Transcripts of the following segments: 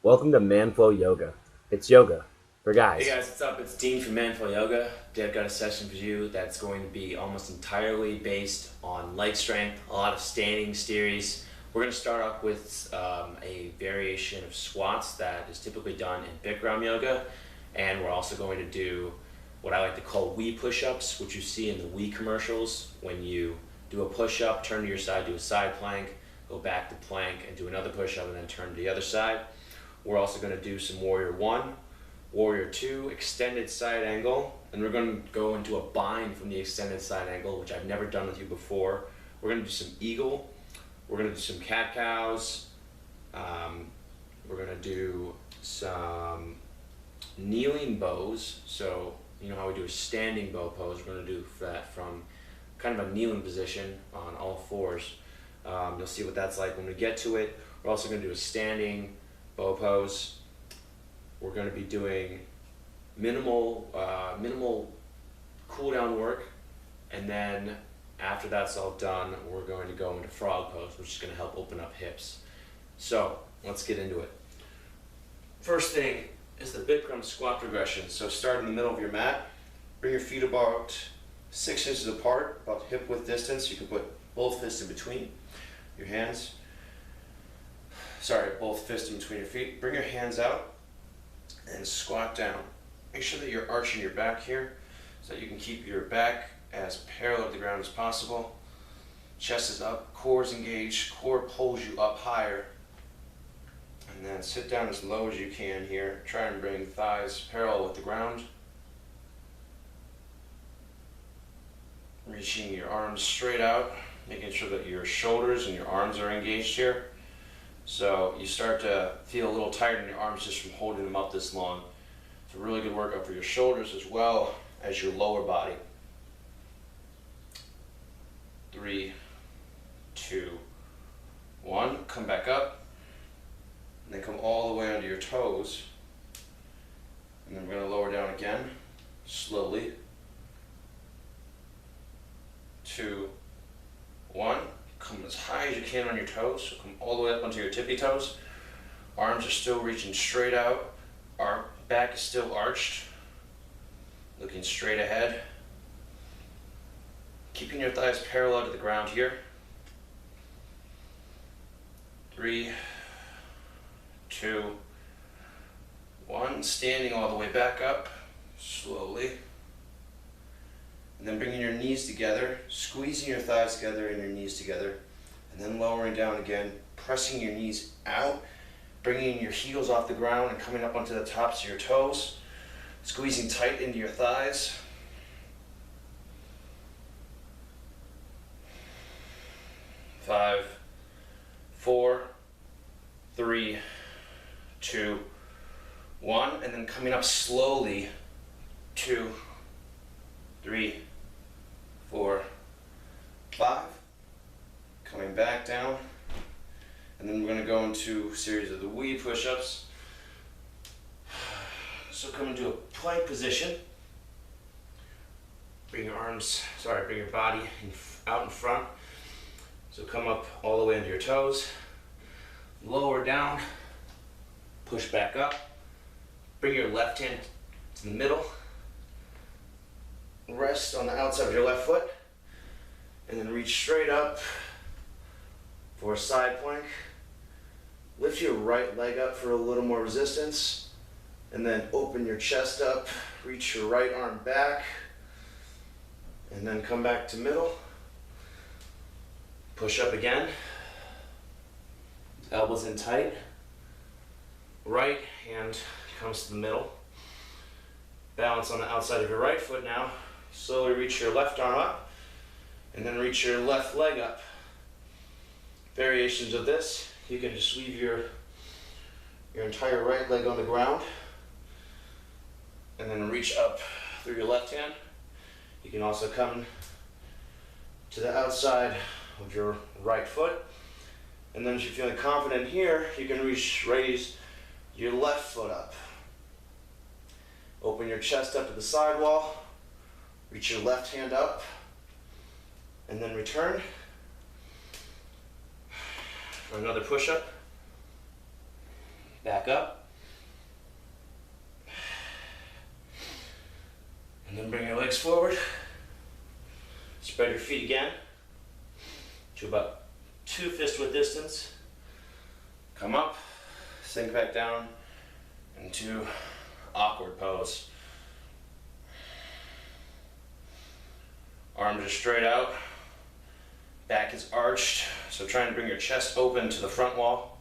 Welcome to Manflow Yoga. It's yoga for Hey guys. guys, what's up? It's Dean from Manful Yoga. Today I've got a session for you that's going to be almost entirely based on leg strength, a lot of standing series. We're going to start off with a variation of squats that is typically done in Bikram Yoga, and we're also going to do what I like to call Wii push-ups, which you see in the Wii commercials when you do a push-up, turn to your side, do a side plank, go back to plank, and do another push-up, and then turn to the other side. We're also going to do some Warrior 1, Warrior 2, extended side angle, and we're going to go into a bind from the extended side angle, which I've never done with you before. We're going to do some eagle, we're going to do some cat cows, we're going to do some kneeling bows. So, you know how we do a standing bow pose, we're going to do that from kind of a kneeling position on all fours. You'll see what that's like when we get to it. We're also going to do a standing bow pose. We're going to be doing minimal cool down work, and then after that's all done, we're going to go into frog pose, which is going to help open up hips. So let's get into it. First thing is the Bikram squat progression. So start in the middle of your mat, bring your feet about 6 inches apart, about hip width distance. You can put both fists in between your hands. Both fists in between your feet. Bring your hands out and squat down. Make sure that you're arching your back here so that you can keep your back as parallel to the ground as possible. Chest is up, core is engaged, core pulls you up higher. And then sit down as low as you can here. Try and bring thighs parallel with the ground. Reaching your arms straight out, making sure that your shoulders and your arms are engaged here. So you start to feel a little tired in your arms just from holding them up this long. It's a really good workout for your shoulders as well as your lower body. 3, 2, 1. Come back up. And then come all the way onto your toes. And then we're going to lower down again, slowly. 2, 1. Come as high as you can on your toes, so come all the way up onto your tippy toes. Arms are still reaching straight out. Our back is still arched, looking straight ahead. Keeping your thighs parallel to the ground here. 3, 2, 1. Standing all the way back up, slowly. And then bringing your knees together, squeezing your thighs together and your knees together, and then lowering down again, pressing your knees out, bringing your heels off the ground and coming up onto the tops of your toes, squeezing tight into your thighs. 5, 4, 3, 2, 1, and then coming up slowly. 2, 3, 4, 5. Coming back down. And then we're going to go into a series of the Wii push-ups. So come into a plank position. Bring your body out in front. So come up all the way into your toes. Lower down. Push back up. Bring your left hand to the middle. Rest on the outside of your left foot, and then reach straight up for a side plank. Lift your right leg up for a little more resistance, and then open your chest up, reach your right arm back, and then come back to middle. Push up again. Elbows in tight. Right hand comes to the middle. Balance on the outside of your right foot now. Slowly reach your left arm up, and then reach your left leg up. Variations of this, you can just leave your entire right leg on the ground, and then reach up through your left hand. You can also come to the outside of your right foot, and then if you're feeling confident here, you can raise your left foot up. Open your chest up to the sidewall. Reach your left hand up, and then return for another push-up. back up. And then bring your legs forward. Spread your feet again to about 2 fist width distance. Come up, sink back down into awkward pose. Arms are straight out, back is arched, so trying to bring your chest open to the front wall.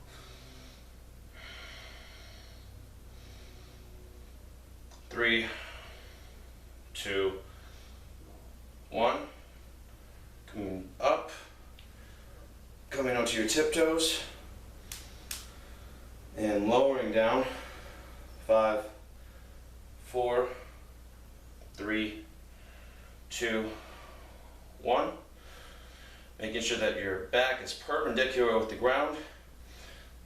Three, 2, 1. Coming up, coming onto your tiptoes, and lowering down. 5, 4, 3, 2, 1. Making sure that your back is perpendicular with the ground,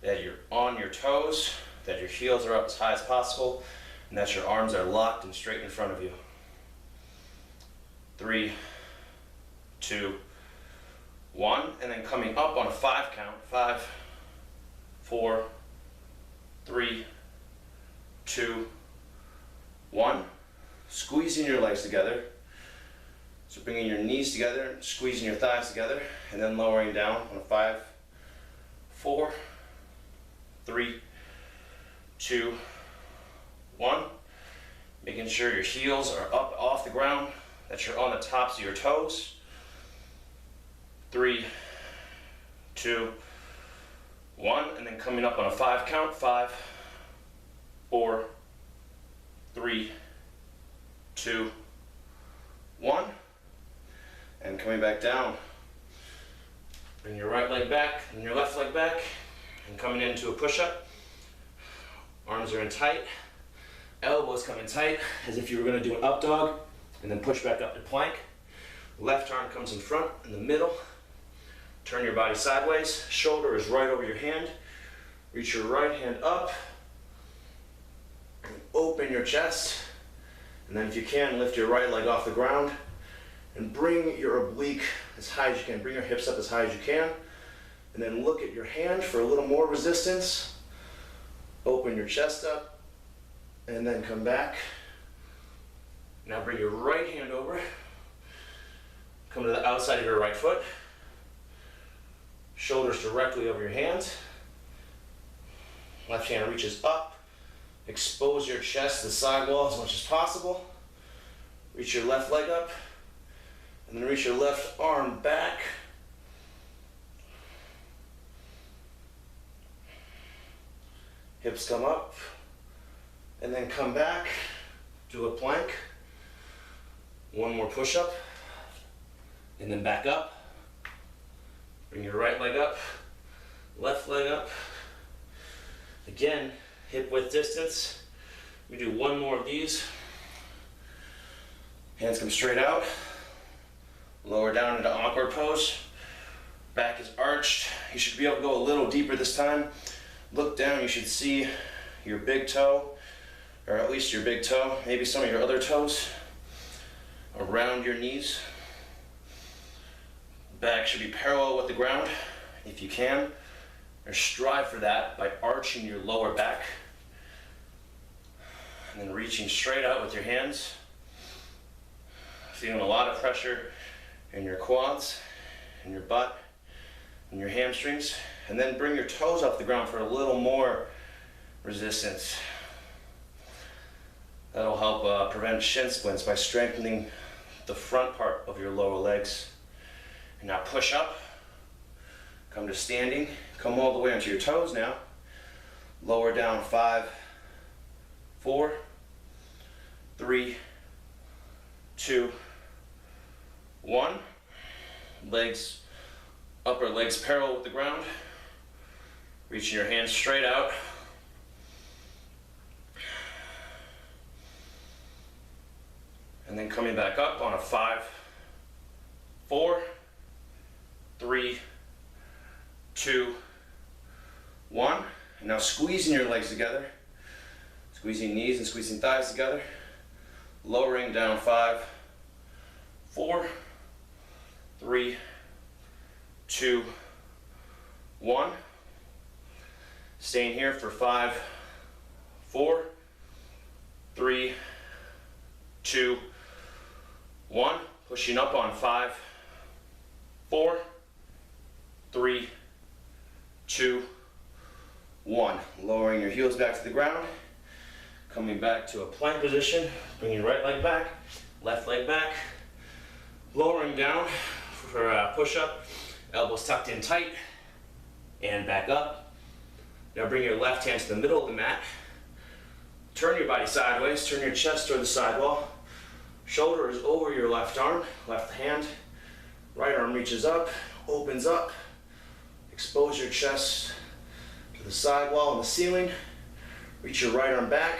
that you're on your toes, that your heels are up as high as possible, and that your arms are locked and straight in front of you. 3, 2, 1, and then coming up on a 5 count. 5, 4, 3, 2, 1. Squeezing your legs together. So bringing your knees together, squeezing your thighs together, and then lowering down on a 5, 4, 3, 2, 1. Making sure your heels are up off the ground, that you're on the tops of your toes. 3, 2, 1, and then coming up on a 5 count. 5, 4, 3, 2, 1, and coming back down. Bring your right leg back and your left leg back, and coming into a push-up. Arms are in tight, elbows come in tight, as if you were going to do an up dog, and then push back up to plank. Left arm comes in front, in the middle. Turn your body sideways, shoulder is right over your hand. Reach your right hand up, and open your chest. And then if you can, lift your right leg off the ground and bring your oblique as high as you can. Bring your hips up as high as you can. And then look at your hand for a little more resistance. Open your chest up and then come back. Now bring your right hand over. Come to the outside of your right foot. Shoulders directly over your hands. Left hand reaches up. Expose your chest to the sidewall as much as possible. Reach your left leg up. And then reach your left arm back. Hips come up. And then come back. Do a plank. One more push-up. And then back up. Bring your right leg up. Left leg up. Again, hip width distance. We do one more of these. Hands come straight out. Lower down into awkward pose. Back is arched. You should be able to go a little deeper this time. Look down, you should see your big toe, or at least your big toe, maybe some of your other toes around your knees. Back should be parallel with the ground if you can, or strive for that by arching your lower back and then reaching straight out with your hands. Feeling a lot of pressure in your quads, in your butt, in your hamstrings, and then bring your toes off the ground for a little more resistance. That'll help prevent shin splints by strengthening the front part of your lower legs. And now push up, come to standing, come all the way onto your toes now. Lower down 5, 4, 3, 2, 1. Legs, upper legs parallel with the ground. Reaching your hands straight out. And then coming back up on a 5, 4, 3, 2, 1. And now squeezing your legs together. Squeezing knees and squeezing thighs together. Lowering down 5, 4, 3, 2, 1. Staying here for 5, 4, 3, 2, 1. Pushing up on 5, 4, 3, 2, 1. Lowering your heels back to the ground. Coming back to a plank position. Bringing your right leg back, left leg back. Lowering down for a push-up. Elbows tucked in tight. And back up. Now bring your left hand to the middle of the mat. Turn your body sideways. Turn your chest toward the sidewall. Shoulder is over your left arm, left hand. Right arm reaches up, opens up. Expose your chest to the sidewall and the ceiling. Reach your right arm back.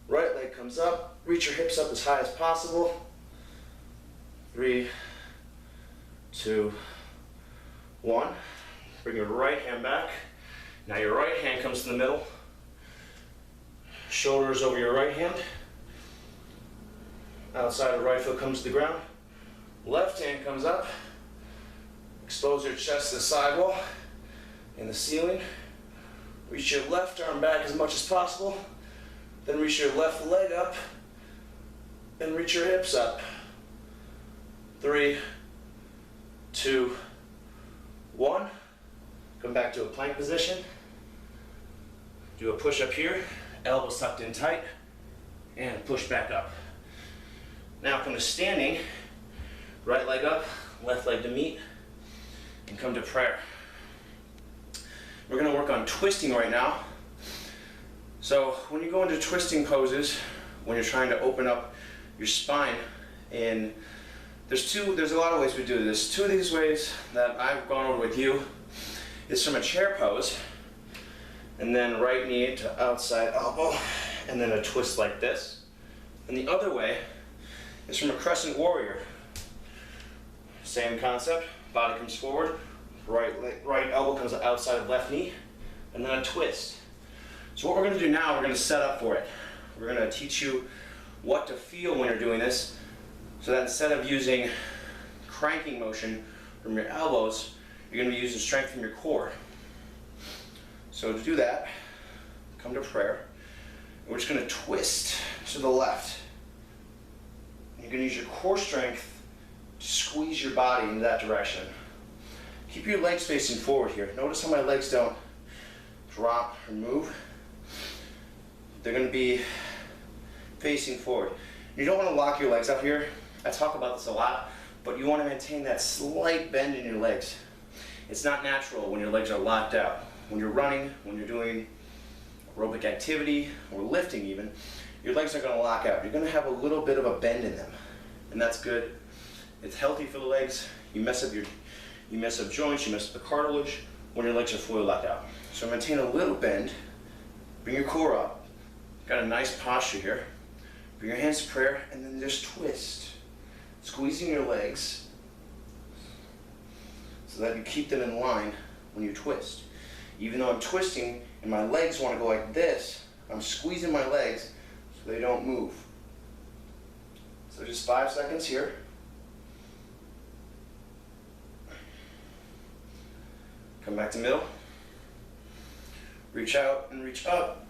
Right leg comes up. Reach your hips up as high as possible. 3, 2, 1. Bring your right hand back. Now your right hand comes to the middle. Shoulders over your right hand. Outside of right foot comes to the ground. Left hand comes up. Expose your chest to the sidewall and the ceiling. Reach your left arm back as much as possible. Then reach your left leg up. Then reach your hips up. 3, 2, 1. Come back to a plank position. Do a push up here. Elbows tucked in tight. And push back up. Now come to standing. Right leg up, left leg to meet. And come to prayer. We're going to work on twisting right now. So when you go into twisting poses, when you're trying to open up your spine, and there's a lot of ways we do this. 2 of these ways that I've gone over with you is from a chair pose, and then right knee to outside elbow, and then a twist like this. And the other way is from a Crescent Warrior. Same concept, body comes forward, right elbow comes outside of left knee, and then a twist. So what we're going to do now, we're going to set up for it. We're going to teach you what to feel when you're doing this, so that instead of using cranking motion from your elbows, you're going to be using strength from your core. So to do that, come to prayer. And we're just going to twist to the left. You're going to use your core strength to squeeze your body in that direction. Keep your legs facing forward here. Notice how my legs don't drop or move. They're going to be facing forward. You don't want to lock your legs up here. I talk about this a lot, but you want to maintain that slight bend in your legs. It's not natural when your legs are locked out. When you're running, when you're doing aerobic activity, or lifting even, your legs are going to lock out. You're going to have a little bit of a bend in them, and that's good. It's healthy for the legs. You mess up joints, you mess up the cartilage when your legs are fully locked out. So maintain a little bend. Bring your core up. Got a nice posture here. Bring your hands to prayer, and then just twist, squeezing your legs so that you keep them in line when you twist. Even though I'm twisting and my legs want to go like this, I'm squeezing my legs so they don't move. So just 5 seconds here. Come back to middle. Reach out and reach up.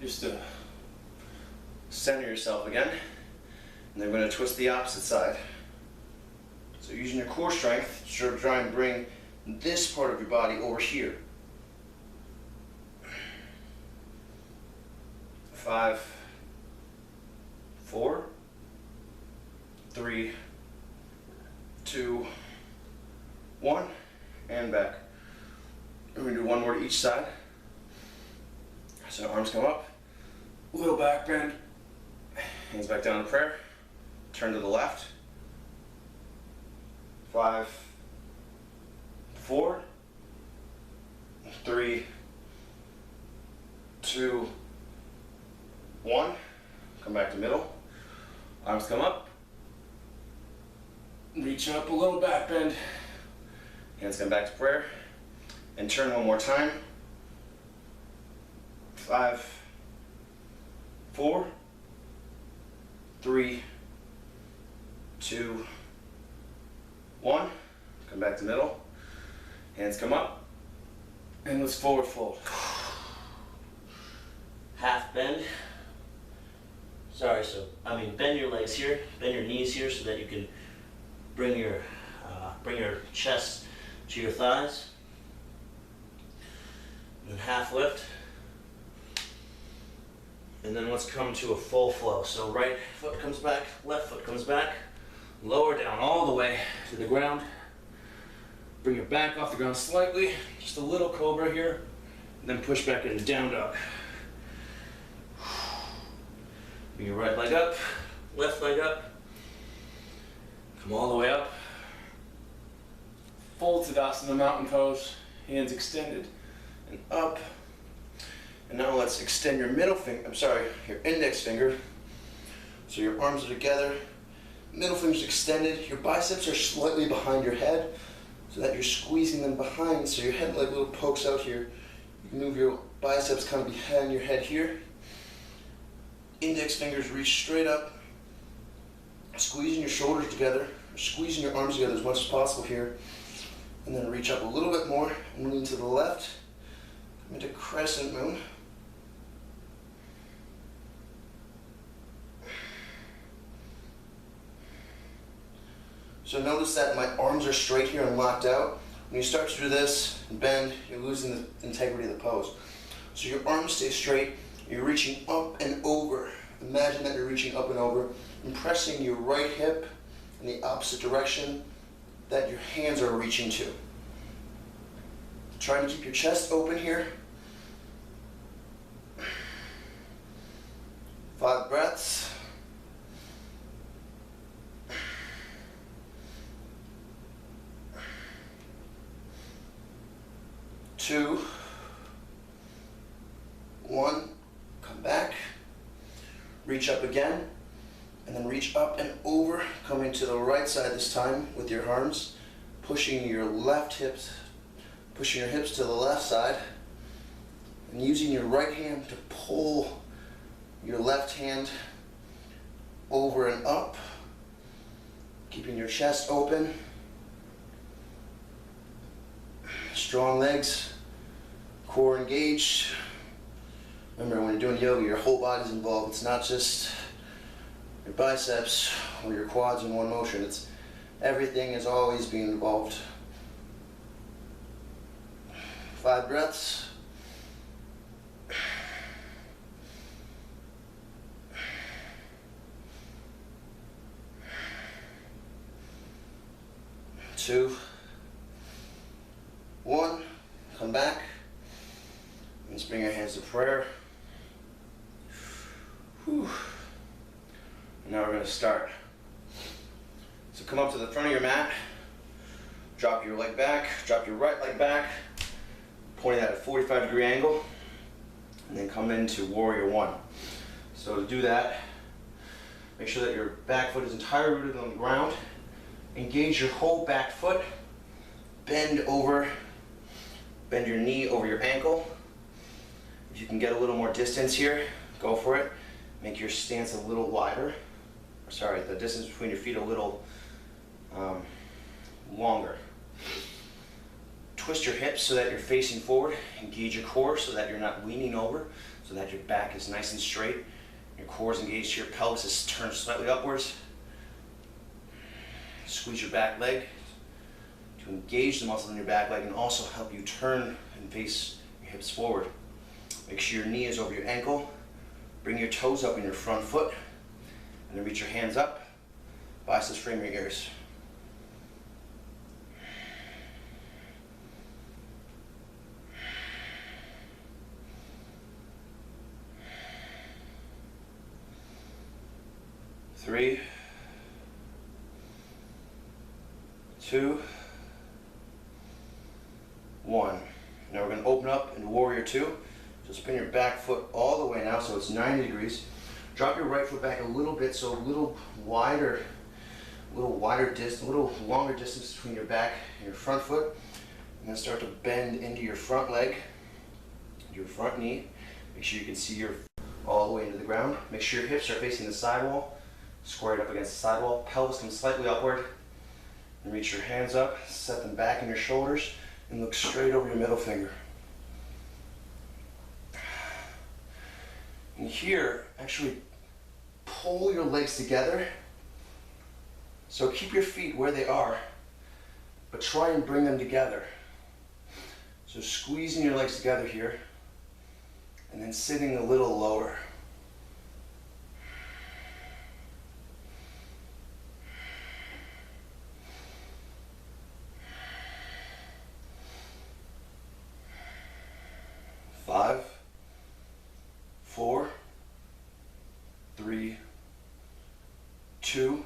Just to center yourself again. And then we're going to twist the opposite side. So using your core strength, try and bring this part of your body over here. 5, 4, 3, 2, 1, and back. We're going to do one more to each side. So arms come up, little back bend, hands back down to prayer, turn to the left. 5, 4, 3, 2, 1. Come back to middle. Arms come up. Reach up, a little back bend. Hands come back to prayer. And turn one more time. 5, 4, 3, 2, 1. Come back to middle. Hands come up. And let's forward fold. Half bend. Bend your legs here, bend your knees here so that you can bring your chest to your thighs. And half lift. And then let's come to a full flow. So right foot comes back, left foot comes back. Lower down all the way to the ground. Bring your back off the ground slightly, just a little cobra here. And then push back into down dog. Bring your right leg up, left leg up. Come all the way up. Full Tadasana mountain pose, hands extended and up. And now let's extend your your index finger. So your arms are together, middle finger's extended, your biceps are slightly behind your head so that you're squeezing them behind so your head like little pokes out here. You can move your biceps kind of behind your head here. Index fingers reach straight up, squeezing your shoulders together, squeezing your arms together as much as possible here, and then reach up a little bit more and lean to the left, come into crescent moon. So notice that my arms are straight here and locked out. When you start to do this and bend, you're losing the integrity of the pose. So your arms stay straight. You're reaching up and over. Imagine that you're reaching up and over and pressing your right hip in the opposite direction that your hands are reaching to. Trying to keep your chest open here. 5 breaths. 2, 1, come back, reach up again, and then reach up and over, coming to the right side this time with your arms, pushing your hips to the left side, and using your right hand to pull your left hand over and up, keeping your chest open, strong legs, core engaged. Remember, when you're doing yoga, your whole body's involved. It's not just your biceps or your quads in one motion. Everything is always being involved. 5 breaths. 2, 1, come back. Let's bring your hands to prayer. Whew. And now we're going to start. So come up to the front of your mat, drop your leg back, drop your right leg back, pointing at a 45-degree angle, and then come into Warrior 1. So to do that, make sure that your back foot is entirely rooted on the ground. Engage your whole back foot, bend your knee over your ankle. If you can get a little more distance here, go for it. Make your stance a little wider. Sorry, the distance between your feet a little longer. Twist your hips so that you're facing forward. Engage your core so that you're not leaning over, so that your back is nice and straight. Your core is engaged, your pelvis is turned slightly upwards. Squeeze your back leg to engage the muscle in your back leg and also help you turn and face your hips forward. Make sure your knee is over your ankle. Bring your toes up in your front foot and then reach your hands up. Biceps frame your ears. Three, 2, 1. Now we're going to open up into Warrior 2. So spin your back foot all the way now so it's 90 degrees. Drop your right foot back a little bit so a little longer distance between your back and your front foot. And then start to bend into your front leg, your front knee. Make sure you can see your all the way into the ground. Make sure your hips are facing the sidewall, squared up against the sidewall. Pelvis comes slightly upward. And reach your hands up, set them back in your shoulders, and look straight over your middle finger. And here, actually pull your legs together. So keep your feet where they are, but try and bring them together. So squeezing your legs together here, and then sitting a little lower. Five, 4, 3, 2,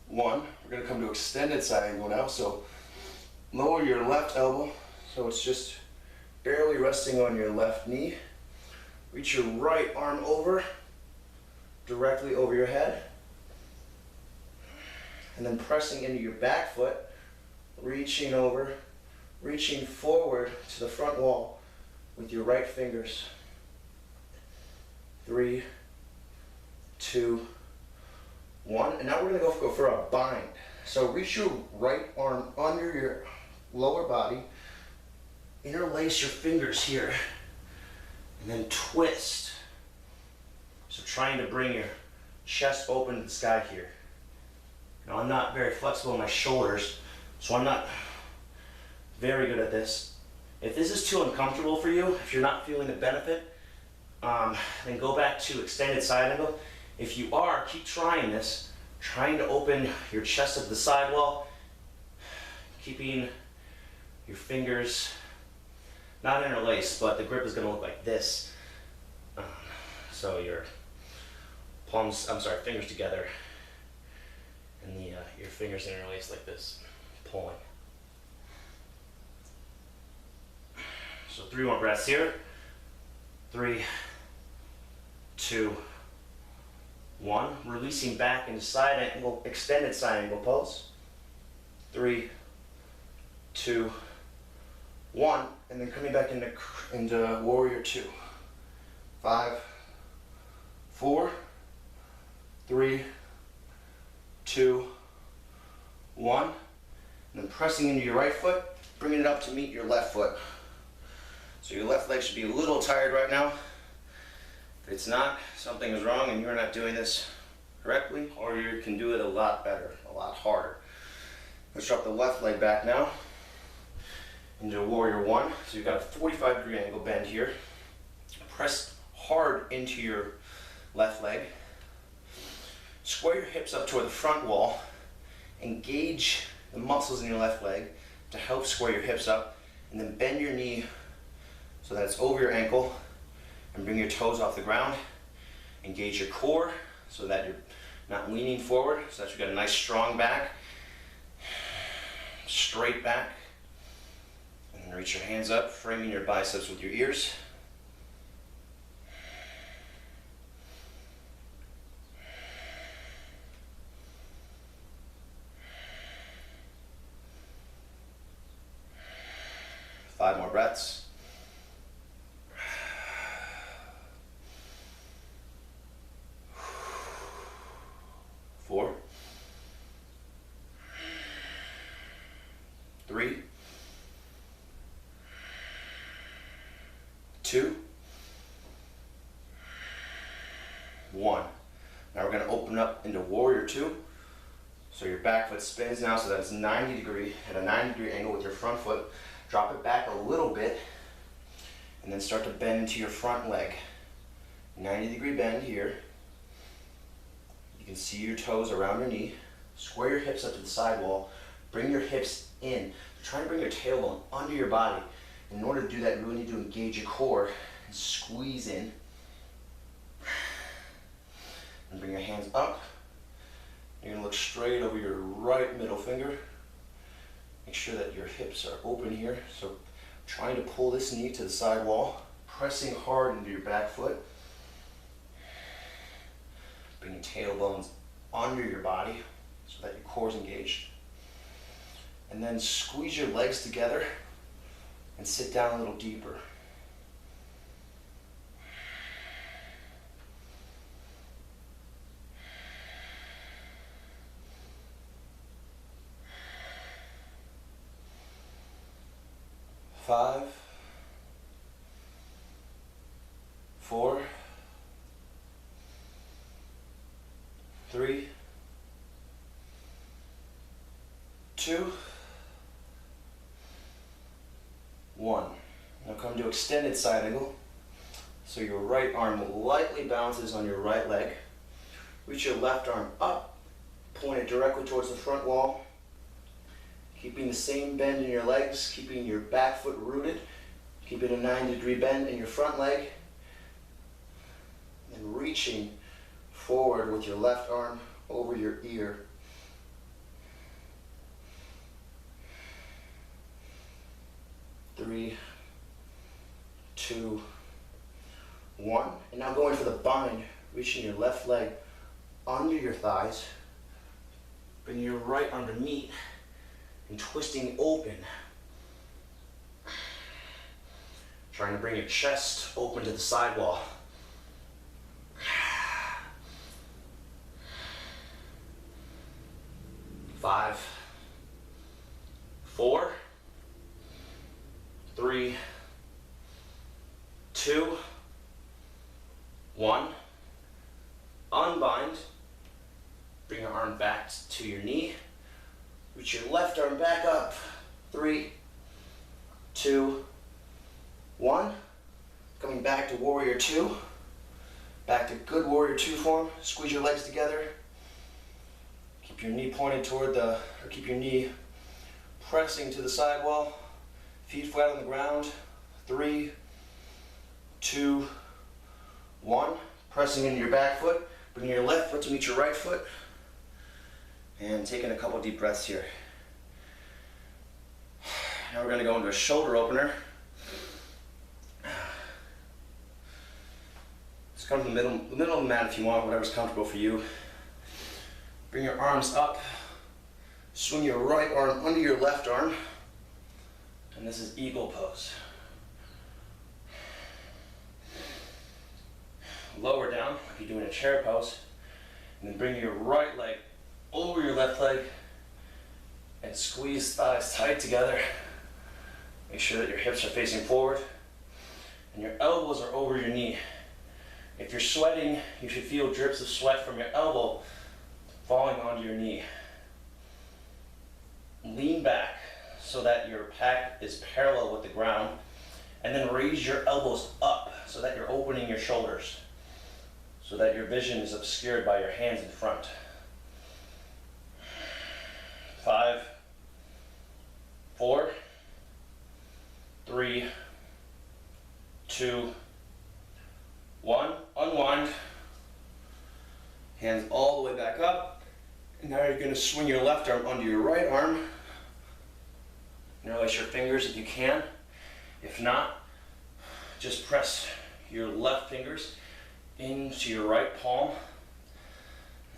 1. We're going to come to extended side angle now. So lower your left elbow so it's just barely resting on your left knee. Reach your right arm over, directly over your head. And then pressing into your back foot, reaching over, reaching forward to the front wall with your right fingers. 3, 2, 1. And now we're going to go for a bind. So reach your right arm under your lower body, interlace your fingers here, and then twist. So trying to bring your chest open to the sky here. Now I'm not very flexible in my shoulders, so I'm not very good at this. If this is too uncomfortable for you, if you're not feeling the benefit, then go back to extended side angle. If you are, keep trying this, trying to open your chest up to the side wall, keeping your fingers not interlaced, but the grip is going to look like this. So your fingers together, and your fingers interlaced like this, pulling. So 3 more breaths here. 3, 2, 1. Releasing back into side angle, extended side angle pose. 3, 2, 1. And then coming back into Warrior 2. 5, 4, 3, 2, 1. And then pressing into your right foot, bringing it up to meet your left foot. So your left leg should be a little tired right now. If it's not, something is wrong and you're not doing this correctly, or you can do it a lot better, a lot harder. Let's drop the left leg back now into Warrior 1. So you've got a 45-degree angle bend here. Press hard into your left leg. Square your hips up toward the front wall. Engage the muscles in your left leg to help square your hips up, and then bend your knee so that it's over your ankle, and bring your toes off the ground. Engage your core so that you're not leaning forward, so that you've got a nice strong back, straight back. And then reach your hands up, framing your biceps with your ears. Five more breaths. 4, 3, 2, 1. Now we're going to open up into Warrior 2. So your back foot spins now so that it's 90 degree, at a 90-degree angle with your front foot. Drop it back a little bit, and then start to bend into your front leg. 90-degree bend here. You can see your toes around your knee. Square your hips up to the side wall. Bring your hips in. Try to bring your tailbone under your body. In order to do that, you really need to engage your core and squeeze in. And bring your hands up. You're going to look straight over your right middle finger. Make sure that your hips are open here. So trying to pull this knee to the side wall, pressing hard into your back foot. Bring your tailbones under your body so that your core is engaged. And then squeeze your legs together and sit down a little deeper. Five, 4, 3, 2, 1. Now come to extended side angle. So your right arm lightly bounces on your right leg. Reach your left arm up, point it directly towards the front wall. Keeping the same bend in your legs, keeping your back foot rooted, keeping a 90-degree bend in your front leg, and reaching forward with your left arm over your ear. Three, 2, 1. And now going for the bind, reaching your left leg under your thighs, bring your right underneath, and twisting open. Trying to bring your chest open to the sidewall. 5, 4, 3, 2, 1. Unbind. Bring your arm back to your knee. Reach your left arm back up. 3, 2, 1. Coming back to Warrior 2. Back to good Warrior 2 form. Squeeze your legs together. Keep your knee pointed toward the, or keep your knee pressing to the sidewall. Feet flat on the ground. 3, 2, 1. Pressing into your back foot. Bringing your left foot to meet your right foot. And taking a couple deep breaths here. Now we're going to go into a shoulder opener. Just come to the middle of the mat if you want, whatever's comfortable for you. Bring your arms up. Swing your right arm under your left arm. And this is eagle pose. Lower down, like you're doing a chair pose. And then bring your right leg over your left leg and squeeze thighs tight together. Make sure that your hips are facing forward and your elbows are over your knee. If you're sweating, you should feel drips of sweat from your elbow falling onto your knee. Lean back so that your pec is parallel with the ground, and then raise your elbows up so that you're opening your shoulders, so that your vision is obscured by your hands in front. 5, 4, 3, 2, 1. Unwind. Hands all the way back up. And now you're going to swing your left arm under your right arm. Interlace your fingers if you can. If not, just press your left fingers into your right palm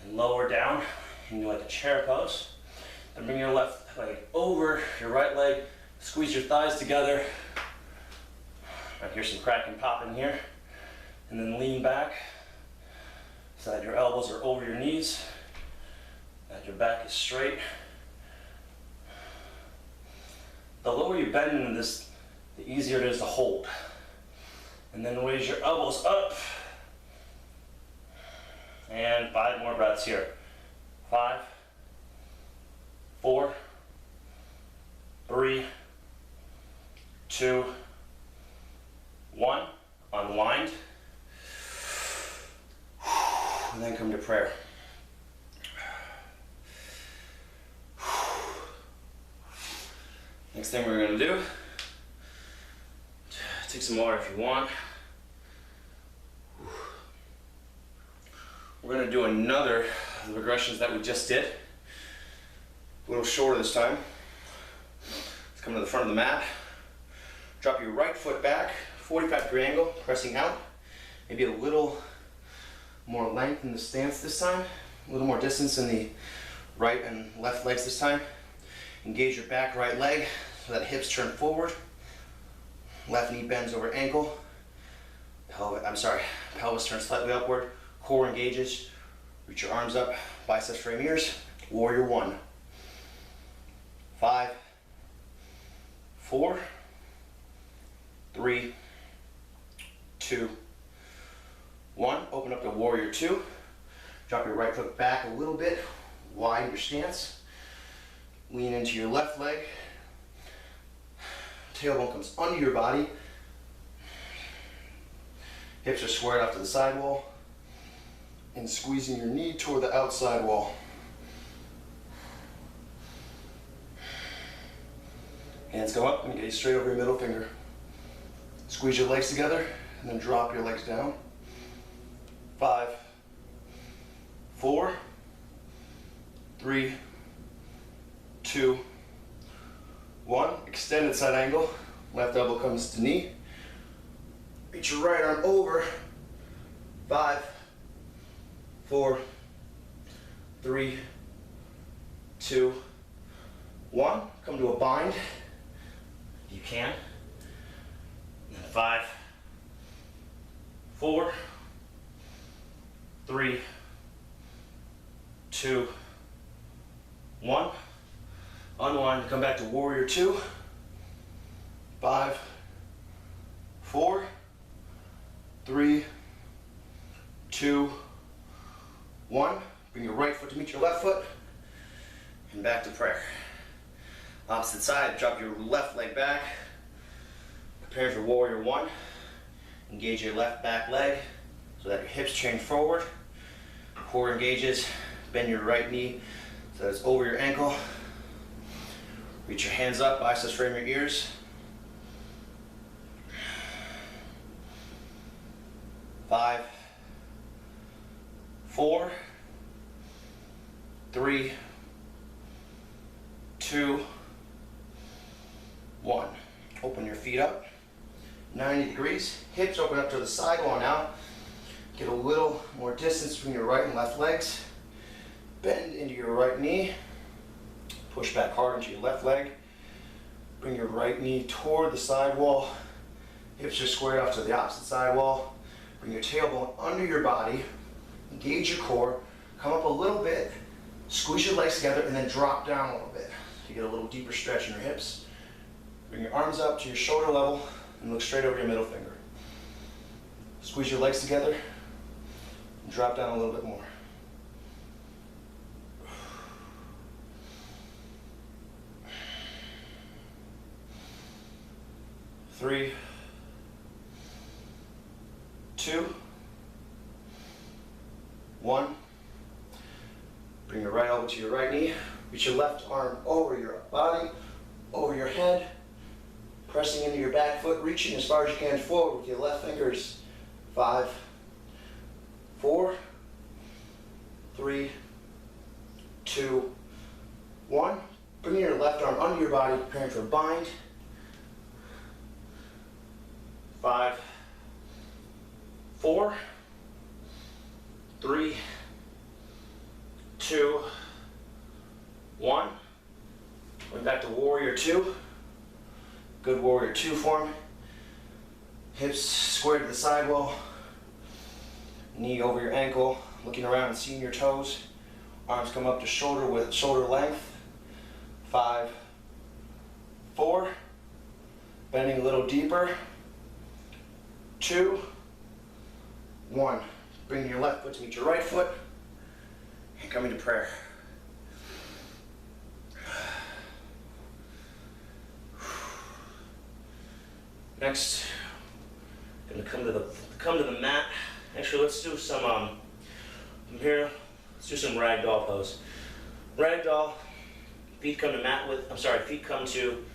and lower down into like a chair pose. Then bring your left leg over your right leg, squeeze your thighs together. I hear some cracking popping here. And then lean back so that your elbows are over your knees, that your back is straight. The lower you bend into this, the easier it is to hold. And then raise your elbows up. And 5 more breaths here. 5, 4, 3, 2, 1. Unwind. And then come to prayer. Next thing we're going to do, take some water if you want. We're going to do another of the regressions that we just did. A little shorter this time. Let's come to the front of the mat. Drop your right foot back, 45-degree angle, pressing out. Maybe a little more length in the stance this time. A little more distance in the right and left legs this time. Engage your back right leg so that hips turn forward. Left knee bends over ankle. Pelvis turns slightly upward. Core engages. Reach your arms up. Biceps frame ears. Warrior 1. 5, 4, 3, 2, 1. Open up to Warrior 2. Drop your right foot back a little bit, widen your stance. Lean into your left leg. Tailbone comes under your body. Hips are squared off to the side wall. And squeezing your knee toward the outside wall. Hands go up and gaze straight over your middle finger. Squeeze your legs together and then drop your legs down. 5, 4, 3, 2, 1. Extended side angle. Left elbow comes to knee. Reach your right arm over. 5, 4, 3, 2, 1. Come to a bind. If you can. And then 5, 4, 3, 2, 1. Unwind, come back to Warrior 2. 5, 4, 3, 2, 1. Bring your right foot to meet your left foot. And back to prayer. Opposite side, drop your left leg back. Prepare for Warrior 1. Engage your left back leg so that your hips train forward. Core engages. Bend your right knee so that it's over your ankle. Reach your hands up, biceps frame your ears. 5, 4, 3, 2, 1. Open your feet up, 90 degrees. Hips open up to the side wall now. Get a little more distance between your right and left legs. Bend into your right knee. Push back hard into your left leg. Bring your right knee toward the side wall. Hips are squared off to the opposite side wall. Bring your tailbone under your body. Engage your core. Come up a little bit. Squeeze your legs together and then drop down a little bit. You get a little deeper stretch in your hips. Bring your arms up to your shoulder level and look straight over your middle finger. Squeeze your legs together and drop down a little bit more. 3, 2, 1. Bring your right elbow to your right knee. Reach your left arm over your body, over your head. Pressing into your back foot, reaching as far as you can forward with your left fingers. 5, 4, 3, 2, 1. Bring your left arm under your body, preparing for a bind. 5, 4, 3, 2, 1. Going back to Warrior 2. Good Warrior 2 form. Hips squared to the side wall. Knee over your ankle. Looking around and seeing your toes. Arms come up to shoulder width, shoulder length. 5, 4. Bending a little deeper. 2, 1. Bring your left foot to meet your right foot. And come into prayer. Next, I'm gonna come to the mat. Actually, let's do some from here. Let's do some Ragdoll pose. Ragdoll. Feet come to mat width. Feet come to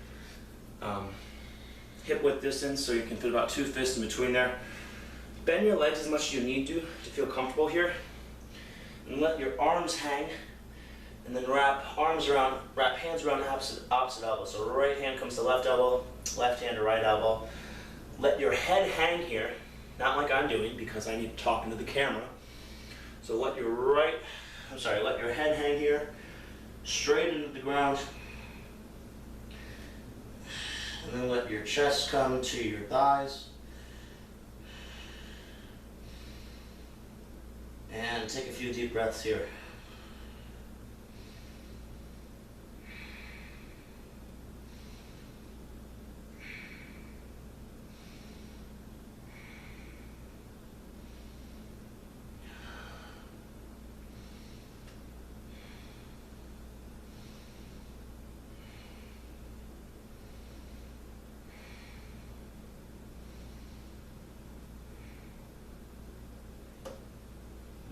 hip width distance, so you can fit about 2 fists in between there. Bend your legs as much as you need to feel comfortable here, and let your arms hang. And then wrap hands around opposite elbow. So right hand comes to left elbow, left hand to right elbow. Let your head hang here, not like I'm doing because I need to talk into the camera. So let your head hang here, straight into the ground. And then let your chest come to your thighs. And take a few deep breaths here.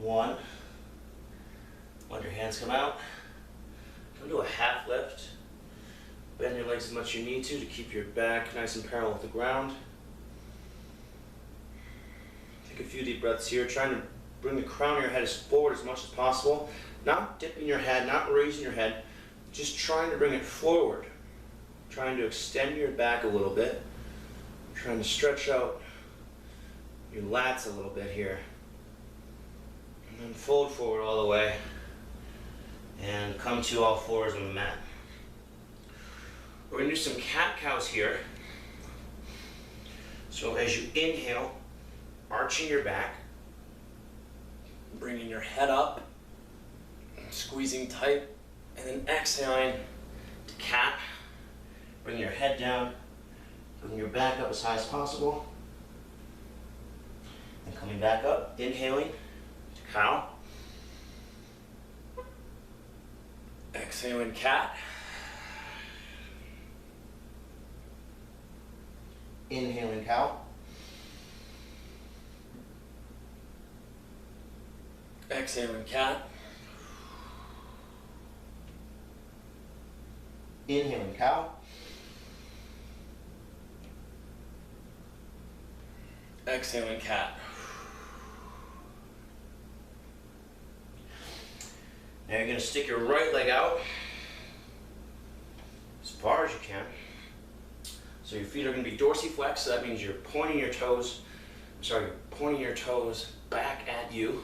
1. Let your hands come out. Come to a half lift. Bend your legs as much as you need to keep your back nice and parallel with the ground. Take a few deep breaths here, trying to bring the crown of your head as forward as much as possible. Not dipping your head, not raising your head, just trying to bring it forward. Trying to extend your back a little bit. Trying to stretch out your lats a little bit here. And then fold forward all the way. And come to all fours on the mat. We're going to do some cat-cows here. So as you inhale, arching your back, bringing your head up, squeezing tight, and then exhaling to cat. Bring your head down, bring your back up as high as possible, and coming back up, inhaling to cow. Exhaling cat. Inhaling cow. Exhaling cat. Inhaling cow. Exhaling cat. Now you're going to stick your right leg out as far as you can. So your feet are going to be dorsiflex, so that means you're pointing your toes back at you.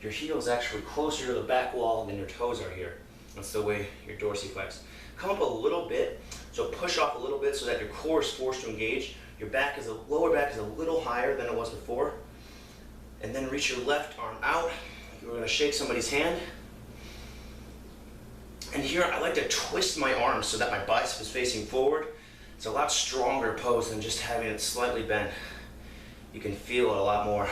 Your heel is actually closer to the back wall than your toes are here. That's the way you're dorsiflex. Come up a little bit, so push off a little bit so that your core is forced to engage. Your lower back is a little higher than it was before. And then reach your left arm out. You're going to shake somebody's hand. And here I like to twist my arms so that my bicep is facing forward. It's a lot stronger pose than just having it slightly bent. You can feel it a lot more.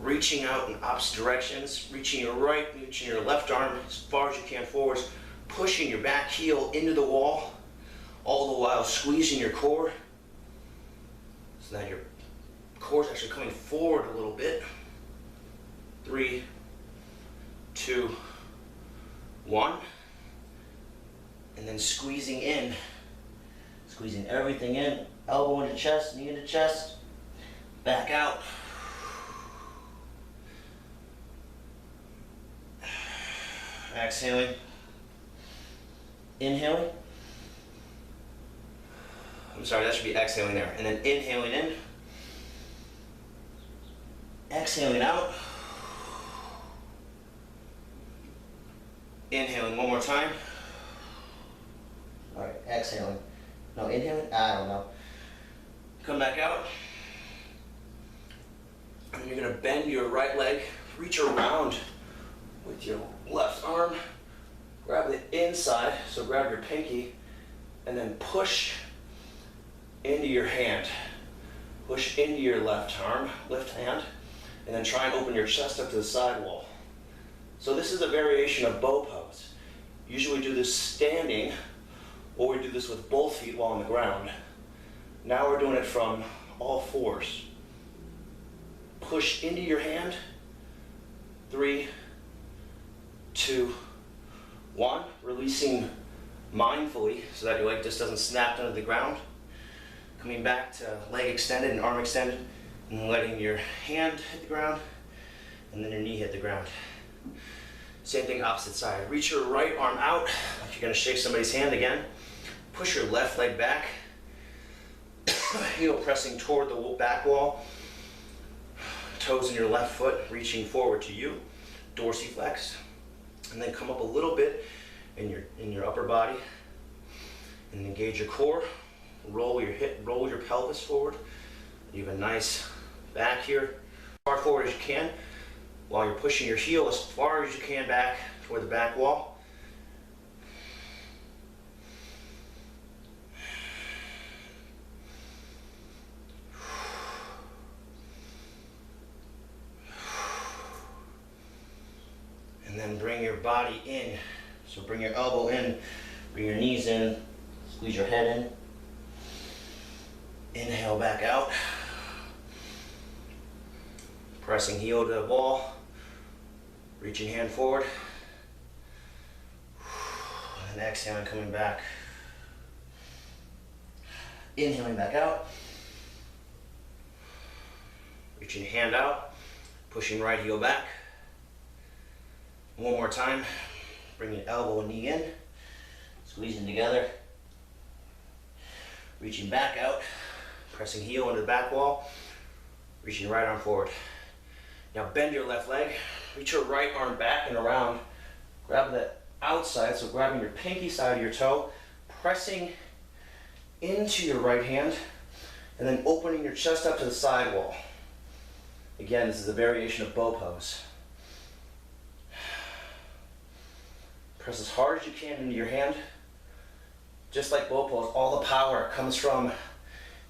Reaching out in opposite directions, reaching your right, reaching your left arm as far as you can forwards, pushing your back heel into the wall, all the while squeezing your core so that your core is actually coming forward a little bit. 3, 2, 1. And then squeezing in, squeezing everything in, elbow into chest, knee into chest, back out. Exhaling, inhaling. I'm sorry, that should be exhaling there. And then inhaling in, exhaling out. Inhaling one more time. All right, exhaling. No, inhaling? I don't know. Come back out. And you're going to bend your right leg, reach around with your left arm, grab the inside, so grab your pinky, and then push into your hand. Push into your left arm, left hand, and then try and open your chest up to the side wall. So this is a variation of bow pose. Usually we do this standing, or we do this with both feet while on the ground. Now we're doing it from all fours. Push into your hand. 3, 2, 1. Releasing mindfully so that your leg just doesn't snap down to the ground. Coming back to leg extended and arm extended, and letting your hand hit the ground, and then your knee hit the ground. Same thing opposite side. Reach your right arm out like you're going to shake somebody's hand again. Push your left leg back. Heel pressing toward the back wall. Toes in your left foot reaching forward to you. Dorsiflex. And then come up a little bit in your upper body. And engage your core. Roll your hip, roll your pelvis forward. You have a nice back here. As far forward as you can, while you're pushing your heel as far as you can back toward the back wall. And then bring your body in. So bring your elbow in, bring your knees in, squeeze your head in. Inhale back out. Pressing heel to the wall. Reaching hand forward. And exhaling, coming back. Inhaling back out. Reaching hand out. Pushing right heel back. One more time. Bringing elbow and knee in. Squeezing together. Reaching back out. Pressing heel into the back wall. Reaching right arm forward. Now bend your left leg. Reach your right arm back and around. Grab that outside, so grabbing your pinky side of your toe. Pressing into your right hand. And then opening your chest up to the side wall. Again, this is a variation of bow pose. Press as hard as you can into your hand. Just like bow pose, all the power comes from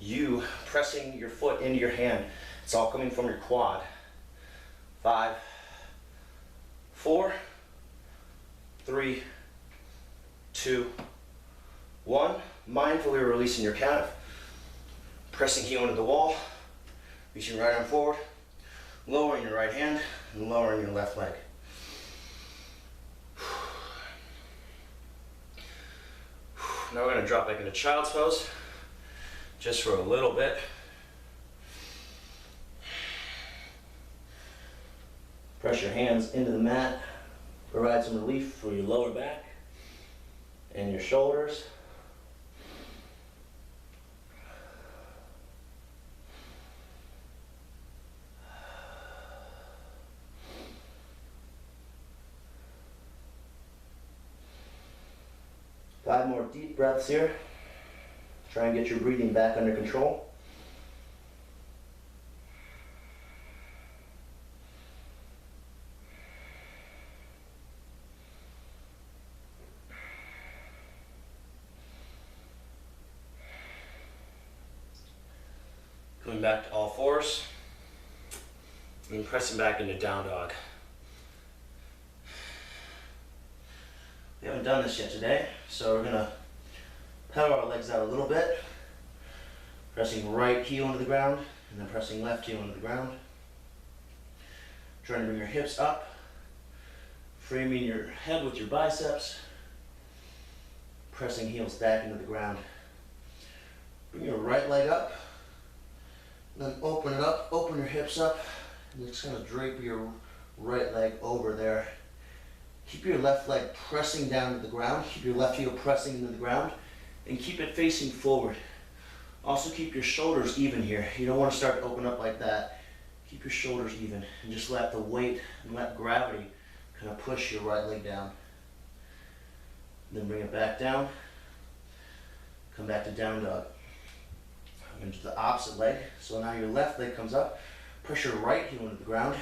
you pressing your foot into your hand. It's all coming from your quad. 5, 4, 3, 2, 1. Mindfully releasing your calf. Pressing heel into the wall. Reaching right arm forward. Lowering your right hand and lowering your left leg. Now we're going to drop back into child's pose, just for a little bit. Press your hands into the mat, provide some relief for your lower back and your shoulders. Five more deep breaths here. Try and get your breathing back under control. Coming back to all fours and pressing back into down dog. We haven't done this yet today, so we're gonna pedal our legs out a little bit, pressing right heel into the ground and then pressing left heel into the ground. Trying to bring your hips up, framing your head with your biceps, pressing heels back into the ground. Bring your right leg up, then open it up, open your hips up, and just kind of drape your right leg over there. Keep your left leg pressing down to the ground. Keep your left heel pressing into the ground. And keep it facing forward. Also keep your shoulders even here. You don't want to start to open up like that. Keep your shoulders even. And just let the weight and let gravity kind of push your right leg down. Then bring it back down. Come back to down dog. Into the opposite leg. So now your left leg comes up. Push your right heel into the ground.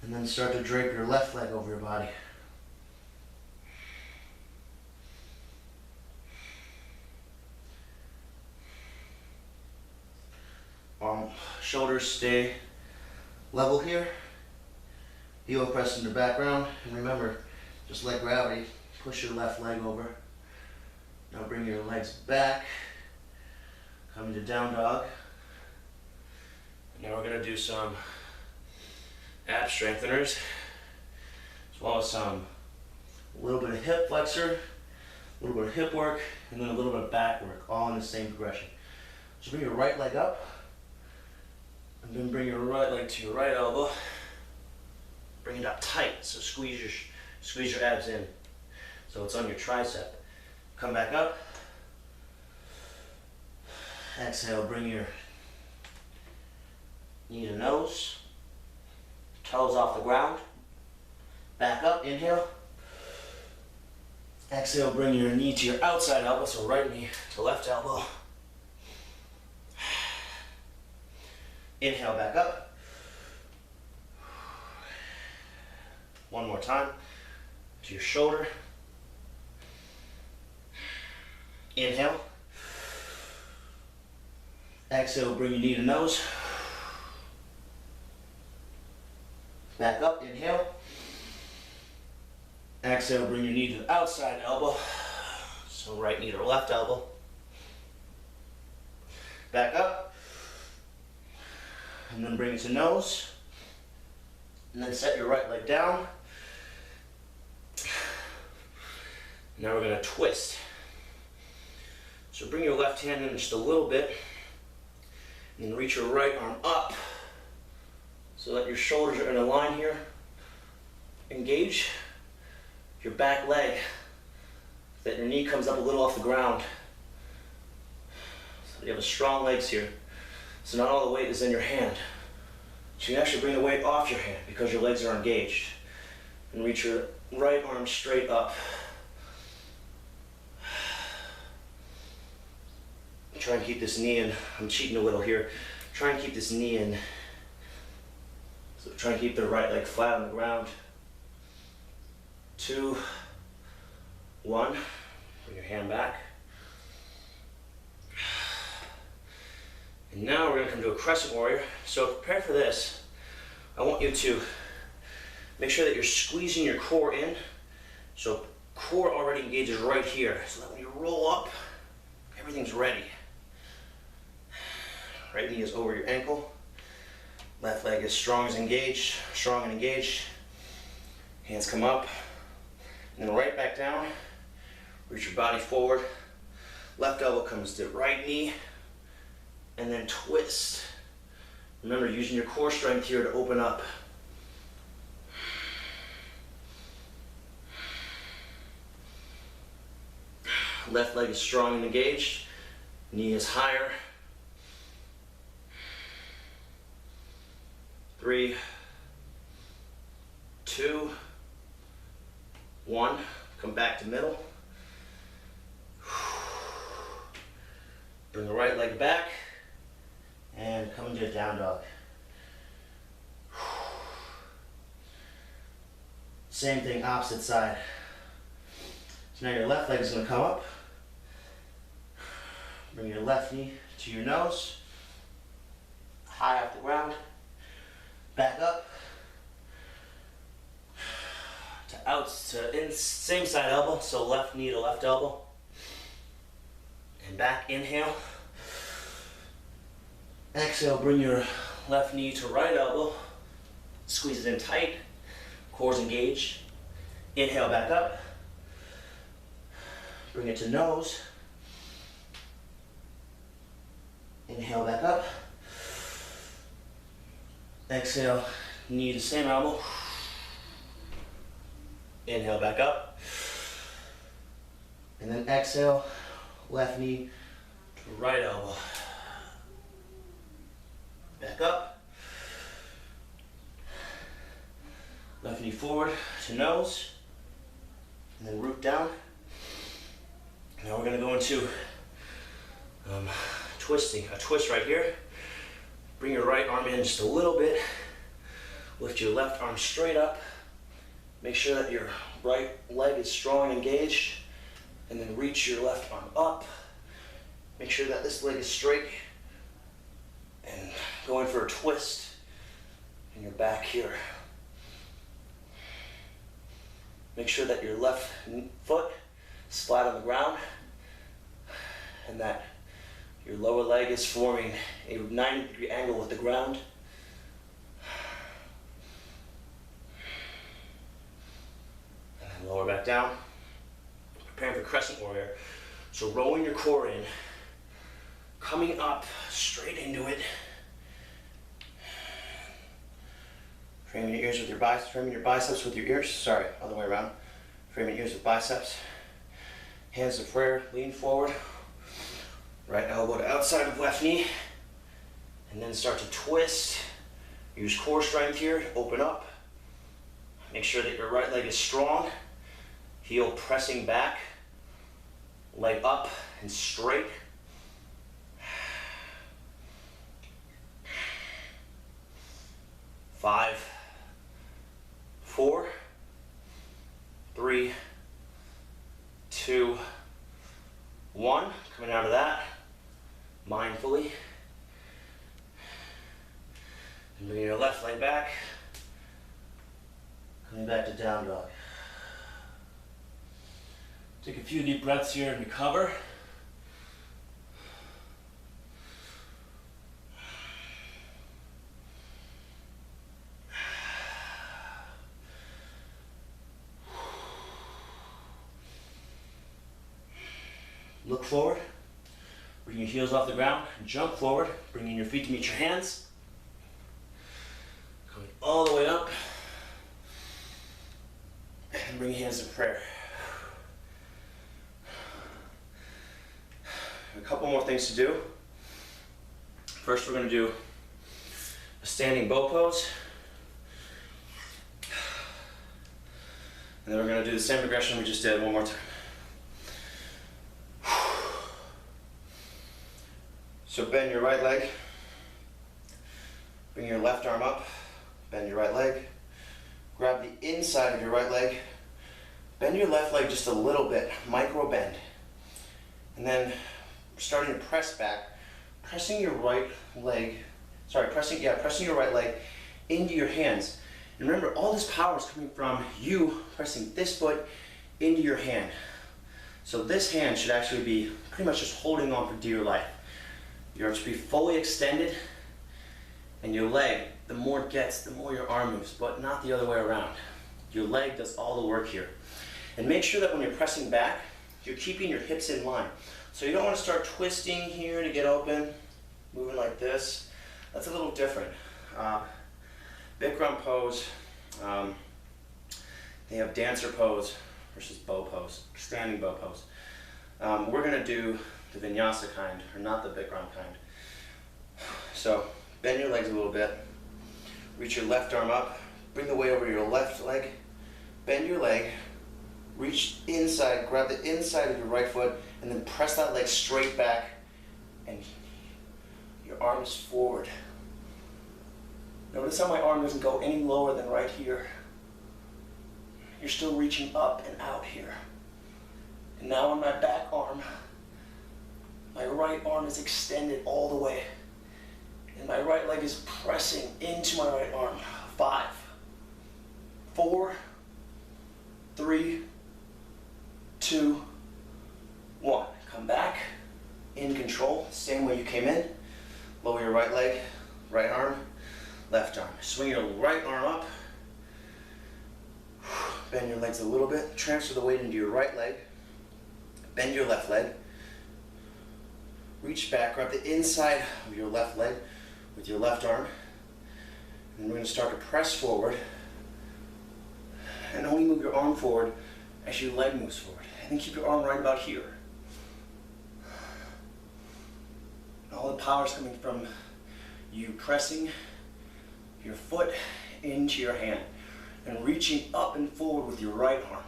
And then start to drape your left leg over your body. Shoulders stay level here. Heel press into the background. And remember, just let gravity push your left leg over. Now bring your legs back. Come into down dog. Now we're going to do some ab strengtheners, as well as a little bit of hip flexor, a little bit of hip work, and then a little bit of back work, all in the same progression. So bring your right leg up, and then bring your right leg to your right elbow. Bring it up tight, so squeeze your abs in, so it's on your tricep. Come back up. Exhale, bring your knee to nose. Toes off the ground. Back up, inhale. Exhale, bring your knee to your outside elbow, so right knee to left elbow. Inhale, back up. One more time. To your shoulder. Inhale. Exhale, bring your knee to nose. Back up, inhale. Exhale, bring your knee to the outside elbow. So right knee to left elbow. Back up. and then bring it to nose, and then set your right leg down. Now we're going to twist. So bring your left hand in just a little bit, and then reach your right arm up so that your shoulders are in a line here. Engage your back leg so that your knee comes up a little off the ground. So you have a strong legs here. So not all the weight is in your hand. So you can actually bring the weight off your hand because your legs are engaged. And reach your right arm straight up. Try and keep this knee in. I'm cheating a little here. Try and keep this knee in. So try and keep the right leg flat on the ground. 2, 1. Bring your hand back. And now we're going to come to a Crescent Warrior. So prepare for this. I want you to make sure that you're squeezing your core in. So core already engages right here. So that when you roll up, everything's ready. Right knee is over your ankle. Left leg is strong and engaged. Hands come up. And then right back down. Reach your body forward. Left elbow comes to right knee. And then twist. Remember, using your core strength here to open up. Left leg is strong and engaged. Knee is higher. 3, 2, 1. Come back to middle. Bring the right leg back and come into a down dog. Same thing, opposite side. So now your left leg is going to come up. Bring your left knee to your nose, high off the ground. Back up to out to in, same side elbow, so left knee to left elbow. And back, inhale. Exhale, bring your left knee to right elbow. Squeeze it in tight. Core's engaged. Inhale, back up. Bring it to nose. Inhale, back up. Exhale, knee to same elbow. Inhale, back up. And then exhale, left knee to right elbow. Back up. Left knee forward to nose. And then root down. Now we're going to go into twisting. A twist right here. Bring your right arm in just a little bit. Lift your left arm straight up. Make sure that your right leg is strong and engaged. And then reach your left arm up. Make sure that this leg is straight. And go in for a twist in your back here. Make sure that your left foot is flat on the ground. And that your lower leg is forming a 90-degree angle with the ground. And then lower back down. Preparing for Crescent Warrior. So rolling your core in, coming up straight into it. Framing your ears with your biceps, framing your biceps with your ears. Sorry, other way around. Framing ears with biceps. Hands to prayer, lean forward. Right elbow to outside of left knee. And then start to twist. Use core strength here to open up. Make sure that your right leg is strong. Heel pressing back. Leg up and straight. 5, 4, 3, 2, 1. Coming out of that mindfully. And bringing your left leg back. Coming back to down dog. Take a few deep breaths here and recover. Look forward. Bring your heels off the ground. Jump forward. Bringing your feet to meet your hands. Coming all the way up. And bring your hands to prayer. A couple more things to do. First, we're going to do a standing bow pose. And then we're going to do the same progression we just did one more time. So bend your right leg. Bring your left arm up. Bend your right leg. Grab the inside of your right leg. Bend your left leg just a little bit, micro bend. And then we're starting to press back, pressing your right leg, pressing your right leg into your hands. And remember, all this power is coming from you pressing this foot into your hand. So this hand should actually be pretty much just holding on for dear life. Your arm should be fully extended, and your leg, the more it gets, the more your arm moves, but not the other way around. Your leg does all the work here. And make sure that when you're pressing back, you're keeping your hips in line. So you don't want to start twisting here to get open, moving like this. That's a little different. Bikram pose, they have dancer pose versus bow pose, standing bow pose. We're going to do the vinyasa kind, or not the Bikram kind. So bend your legs a little bit, reach your left arm up, bring the weight over your left leg, bend your leg, reach inside, grab the inside of your right foot, and then press that leg straight back, and your arm is forward. Notice how my arm doesn't go any lower than right here. You're still reaching up and out here. And now on my back arm, my right arm is extended all the way. And my right leg is pressing into my right arm. 5, 4, 3, 2, 1. Come back, in control, same way you came in. Lower your right leg, right arm, left arm. Swing your right arm up. Bend your legs a little bit. Transfer the weight into your right leg. Bend your left leg. Reach back, grab the inside of your left leg with your left arm. And we're going to start to press forward. And only move your arm forward as your leg moves forward. And then keep your arm right about here. All the power is coming from you pressing your foot into your hand and reaching up and forward with your right arm.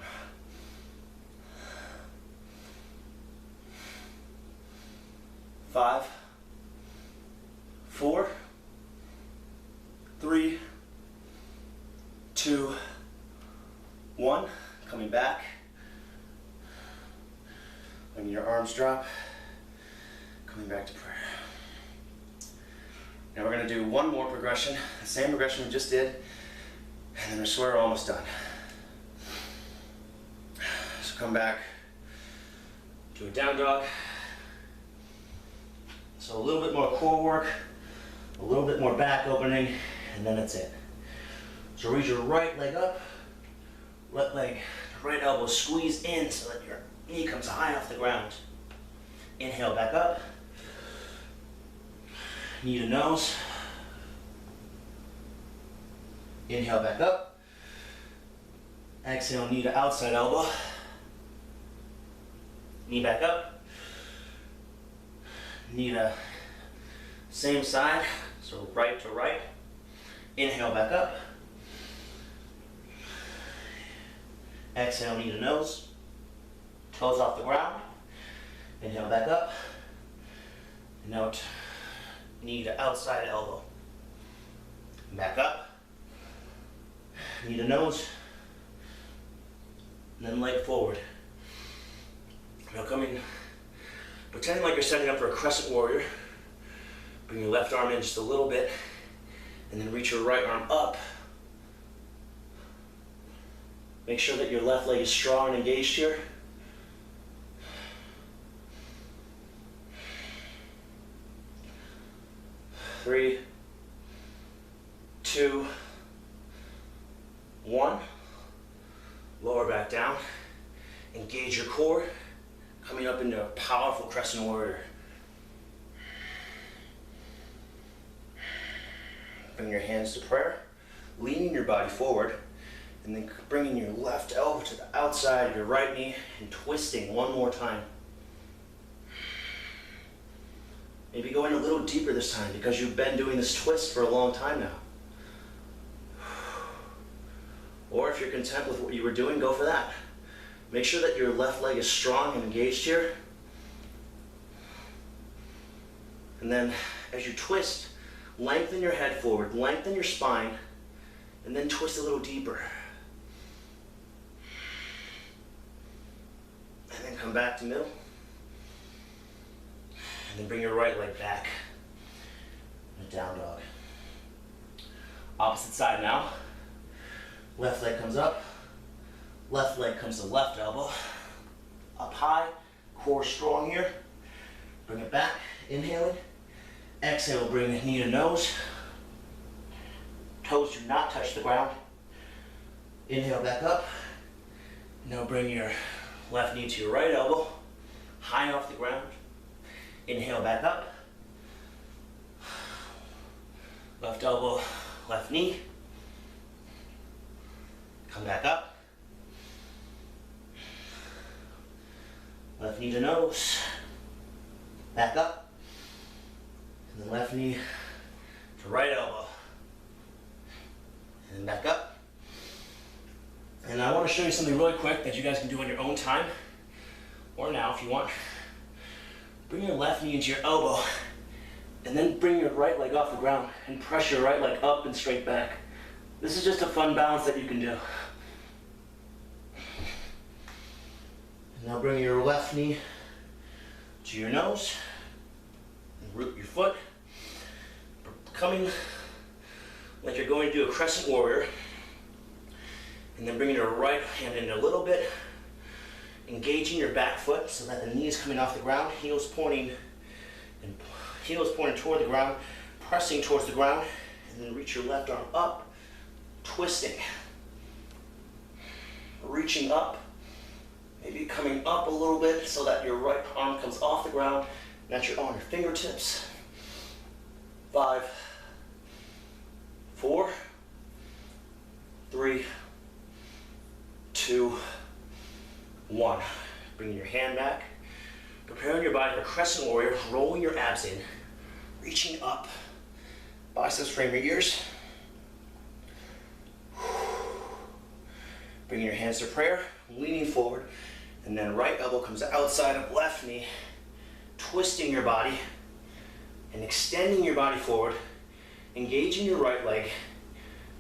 5, 4, 3, 2, 1. Coming back. Letting your arms drop. Coming back to prayer. Now we're going to do one more progression, the same progression we just did, and then I swear we're almost done. So come back to a down dog. So a little bit more core work, a little bit more back opening, and then that's it. So reach your right leg up, left leg, right elbow squeeze in so that your knee comes high off the ground. Inhale back up. Knee to nose. Inhale back up. Exhale, knee to outside elbow. Knee back up. Knee to same side, so right to right. Inhale back up. Exhale, knee to nose. Toes off the ground. Inhale back up. And out. Knee to outside elbow. Back up. Knee to nose. And then leg forward. Now pretend like you're setting up for a Crescent Warrior. Bring your left arm in just a little bit. And then reach your right arm up. Make sure that your left leg is strong and engaged here. Three, 2, 1. Lower back down. Engage your core. Coming up into a powerful Crescent Warrior. Bring your hands to prayer, leaning your body forward, and then bringing your left elbow to the outside of your right knee and twisting one more time. Maybe going a little deeper this time because you've been doing this twist for a long time now. Or if you're content with what you were doing, go for that. Make sure that your left leg is strong and engaged here. And then as you twist, lengthen your head forward, lengthen your spine, and then twist a little deeper. And then come back to middle. And then bring your right leg back. And a down dog. Opposite side now. Left leg comes up. Left leg comes to left elbow. Up high, core strong here. Bring it back, inhaling. Exhale, bring the knee to nose. Toes do not touch the ground. Inhale back up. Now bring your left knee to your right elbow, high off the ground. Inhale back up. Left elbow, left knee. Come back up. Left knee to nose. Back up. And then left knee to right elbow. And then back up. And I want to show you something really quick that you guys can do on your own time, or now if you want. Bring your left knee into your elbow, and then bring your right leg off the ground and press your right leg up and straight back. This is just a fun balance that you can do. And now bring your left knee to your nose, and root your foot. Coming like you're going to do a Crescent Warrior. And then bringing your right hand in a little bit, engaging your back foot so that the knee is coming off the ground, heels pointing toward the ground, pressing towards the ground, and then reach your left arm up, twisting, reaching up, maybe coming up a little bit so that your right arm comes off the ground, and that you're on your fingertips. 5, 4, 3, 2, 1. Bringing your hand back, preparing your body for Crescent Warrior, rolling your abs in, reaching up, biceps frame your ears. Bringing your hands to prayer, leaning forward, and then right elbow comes outside of left knee, twisting your body and extending your body forward, engaging your right leg,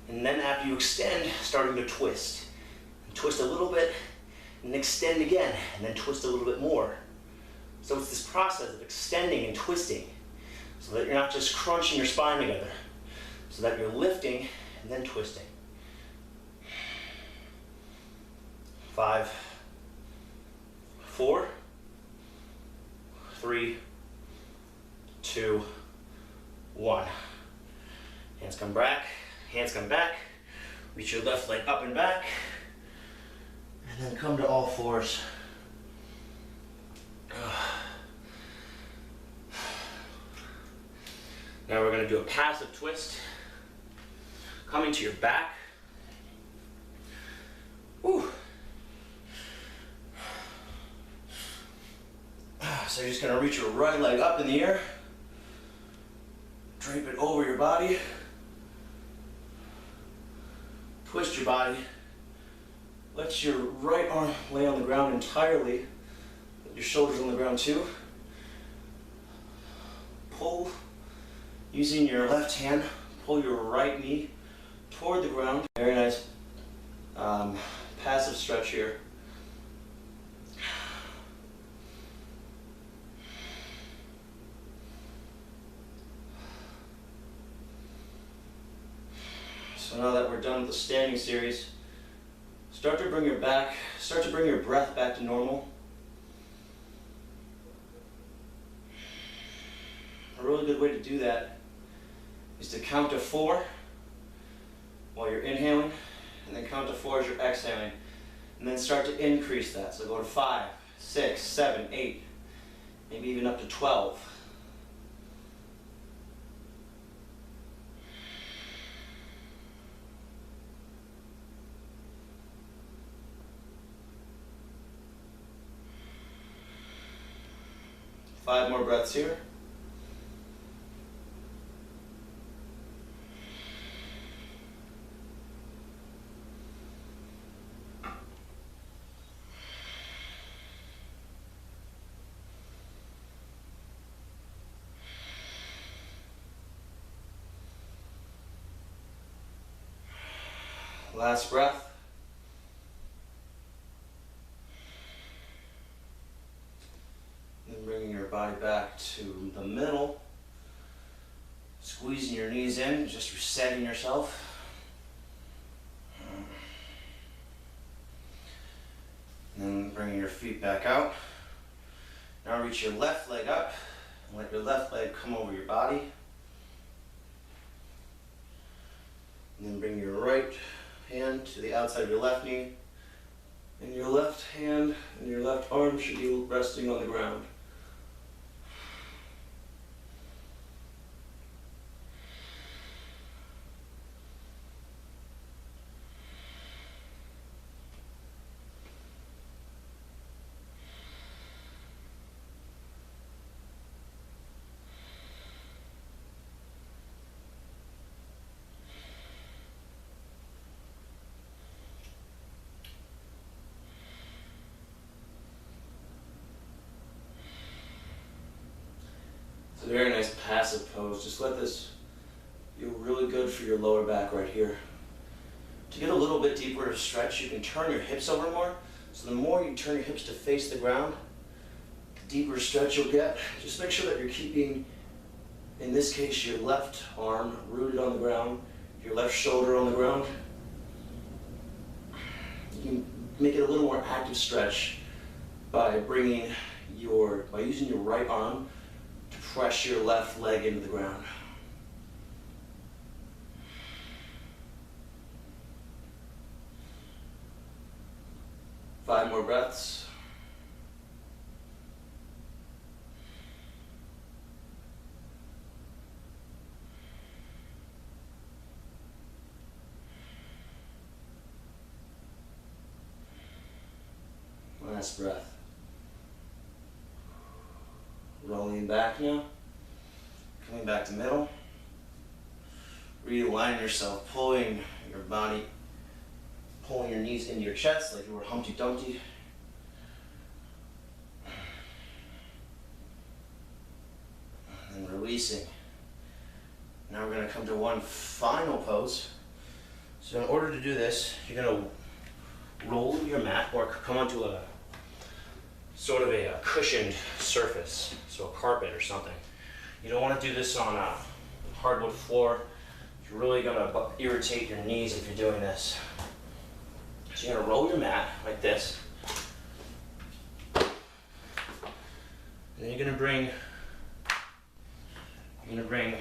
and then after you extend, starting to twist. Twist a little bit, and extend again, and then twist a little bit more. So it's this process of extending and twisting, so that you're not just crunching your spine together, so that you're lifting and then twisting. 5, 4, 3, 2, 1. Hands come back, hands come back. Reach your left leg up and back. And then come to all fours. Now we're going to do a passive twist. Coming to your back. Woo. So you're just going to reach your right leg up in the air. Drape it over your body. Twist your body. Let your right arm lay on the ground entirely. Let your shoulders on the ground too. Pull, using your left hand, pull your right knee toward the ground. Very nice passive stretch here. So now that we're done with the standing series, start to bring your breath back to normal. A really good way to do that is to count to 4 while you're inhaling, and then count to 4 as you're exhaling, and then start to increase that. So go to 5, 6, 7, 8, maybe even up to 12. Five more breaths here. Last breath. Then bringing your body back to the middle. Squeezing your knees in, just resetting yourself. And then bringing your feet back out. Now reach your left leg up and let your left leg come over your body. And then bring your right hand to the outside of your left knee. And your left hand and your left arm should be resting on the ground. It's a very nice passive pose. Just let this feel really good for your lower back right here. To get a little bit deeper to stretch, you can turn your hips over more. So the more you turn your hips to face the ground, the deeper stretch you'll get. Just make sure that you're keeping, in this case, your left arm rooted on the ground, your left shoulder on the ground. You can make it a little more active stretch by using your right arm to press your left leg into the ground. Five more breaths. Last breath. Rolling back now. Coming back to middle. Realigning yourself, pulling your body, pulling your knees into your chest like you were Humpty Dumpty. And releasing. Now we're going to come to one final pose. So in order to do this, you're going to roll your mat or come onto a sort of a cushioned surface, so a carpet or something. You don't want to do this on a hardwood floor. You're really going to irritate your knees if you're doing this. So you're going to roll your mat like this. And then you're going to bring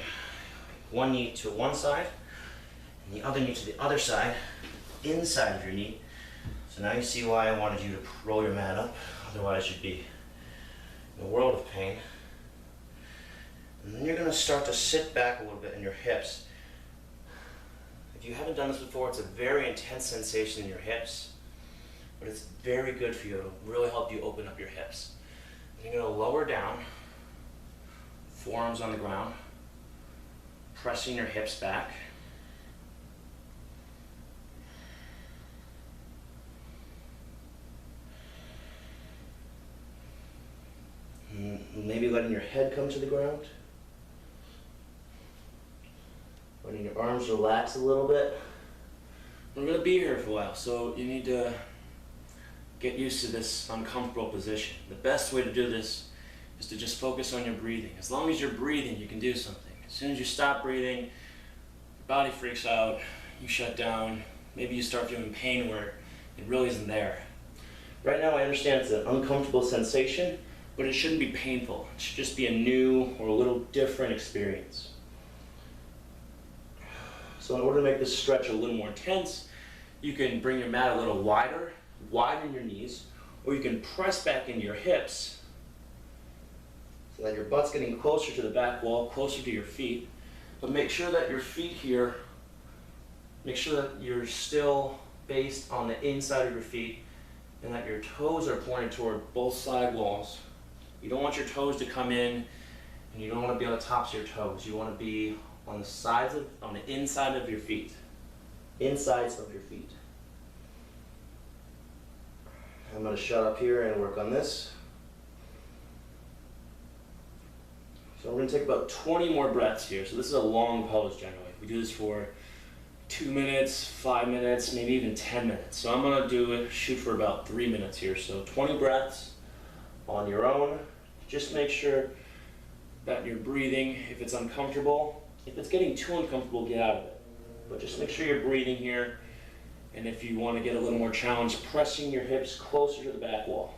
one knee to one side and the other knee to the other side, inside of your knee. So now you see why I wanted you to roll your mat up. Otherwise you'd be in a world of pain. And then you're going to start to sit back a little bit in your hips. If you haven't done this before, it's a very intense sensation in your hips, but it's very good for you. It'll really help you open up your hips. And you're going to lower down, forearms on the ground, pressing your hips back. Maybe letting your head come to the ground. Letting your arms relax a little bit. We're going to be here for a while, so you need to get used to this uncomfortable position. The best way to do this is to just focus on your breathing. As long as you're breathing, you can do something. As soon as you stop breathing, your body freaks out, you shut down, maybe you start feeling pain where it really isn't there. Right now I understand it's an uncomfortable sensation, but it shouldn't be painful. It should just be a new or a little different experience. So in order to make this stretch a little more intense, you can bring your mat a little wider, widen your knees, or you can press back into your hips so that your butt's getting closer to the back wall, closer to your feet. But make sure that your feet here, make sure that you're still based on the inside of your feet and that your toes are pointing toward both side walls. You don't want your toes to come in, and you don't want to be on the tops of your toes. You want to be on the sides of, on the inside of your feet. Insides of your feet. I'm going to shut up here and work on this. So we're going to take about 20 more breaths here. So this is a long pose generally. We do this for 2 minutes, 5 minutes, maybe even 10 minutes. So I'm going to shoot for about 3 minutes here. So 20 breaths on your own. Just make sure that you're breathing. If it's uncomfortable, if it's getting too uncomfortable, get out of it. But just make sure you're breathing here. And if you want to get a little more challenged, pressing your hips closer to the back wall.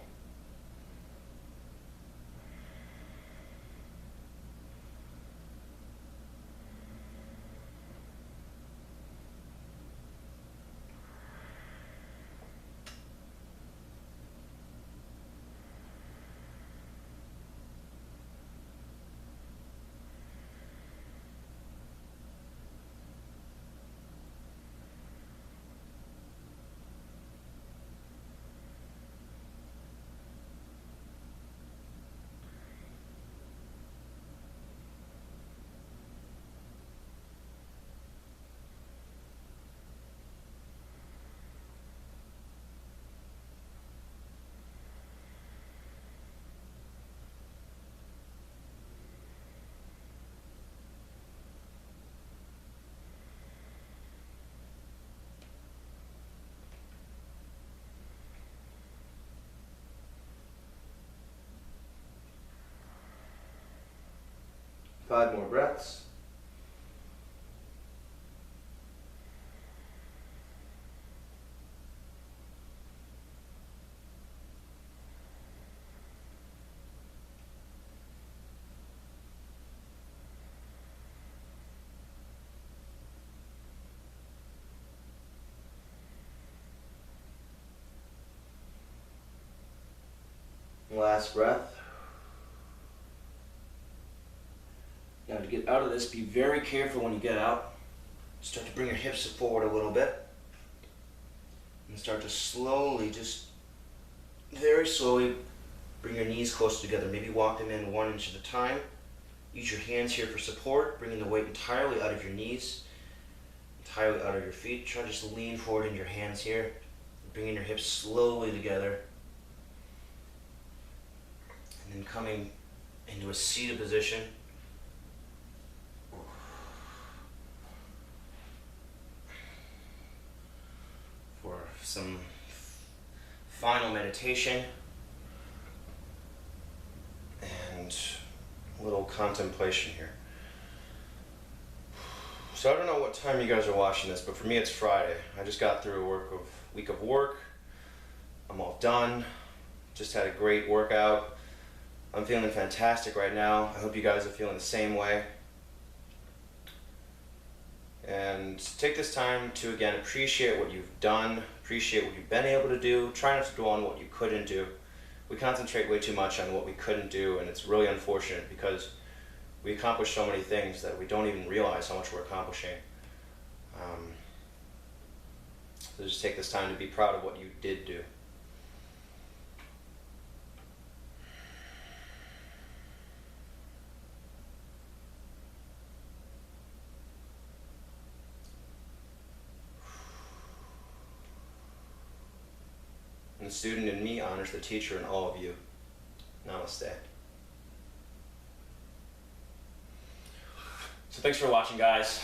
Five more breaths. Last breath. Now to get out of this, be very careful when you get out. Start to bring your hips forward a little bit. And start to slowly, just very slowly, bring your knees closer together. Maybe walk them in 1 inch at a time. Use your hands here for support, bringing the weight entirely out of your knees, entirely out of your feet. Try to just lean forward in your hands here, bringing your hips slowly together. And then coming into a seated position. For some final meditation and a little contemplation here. So I don't know what time you guys are watching this, but for me it's Friday. I just got through a week of work. I'm all done. Just had a great workout. I'm feeling fantastic right now. I hope you guys are feeling the same way. And take this time to, again, appreciate what you've done, appreciate what you've been able to do. Try not to dwell on what you couldn't do. We concentrate way too much on what we couldn't do, and it's really unfortunate because we accomplish so many things that we don't even realize how much we're accomplishing. So just take this time to be proud of what you did do. And the student in me honors the teacher in all of you. Namaste. So thanks for watching, guys.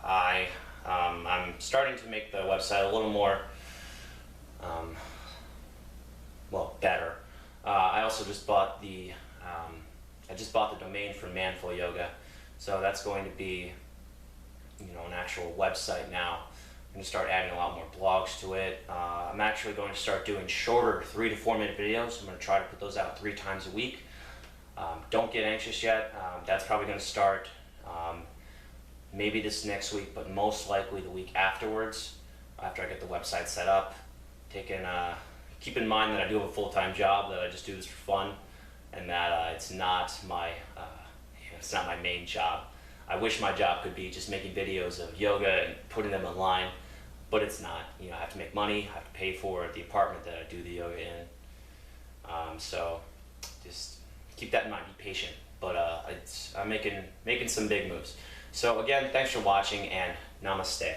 I'm starting to make the website a little more, well, better. I also just bought the domain for Manful Yoga, so that's going to be, an actual website now. I'm going to start adding a lot more blogs to it. I'm actually going to start doing shorter 3 to 4 minute videos. I'm going to try to put those out 3 times a week. Don't get anxious yet. That's probably going to start maybe this next week, but most likely the week afterwards, after I get the website set up, taking keep in mind that I do have a full-time job, that I just do this for fun, and that it's not my main job. I wish my job could be just making videos of yoga and putting them online, but it's not. You know, I have to make money, I have to pay for the apartment that I do the yoga in. So just keep that in mind, be patient. But I'm making some big moves. So again, thanks for watching, and namaste.